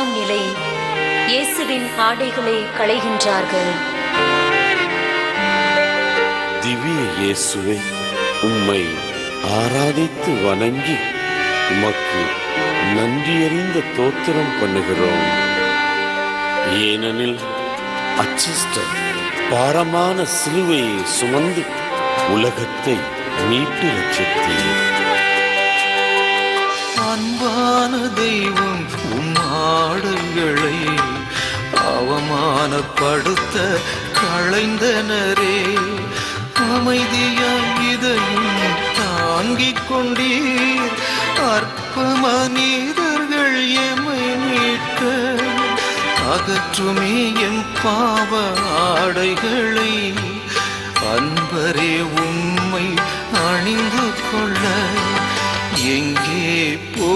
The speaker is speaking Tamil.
4ஆம் நிலை. இயேசுவின் ஆடைகளை களைகின்றார்கள். திவ்ய இயேசுவே, உம்மை ஆராதித்து வணங்கி உமக்கு நன்றியறிந்த தோத்திரம் பண்ணுகிறோம். ஏனெனில் அச்சிஷ்டர் பாரமான சிலுவையை சுமந்து உலகத்தை மீட்டு ரட்சித்தீர். அன்பான தெய்வம் உம் ஆடைகளை அவமானப்படுத்த களைந்தனரே, அமைதியாய் இதையும் தாங்கிக் கொண்டீர். அற்ப மனிதர்கள் எமை மீட்க அகற்றுமே எம் பாவ ஆடைகளை. அன்பரே உம்மை அணிந்து கொள்ள எங்கே போ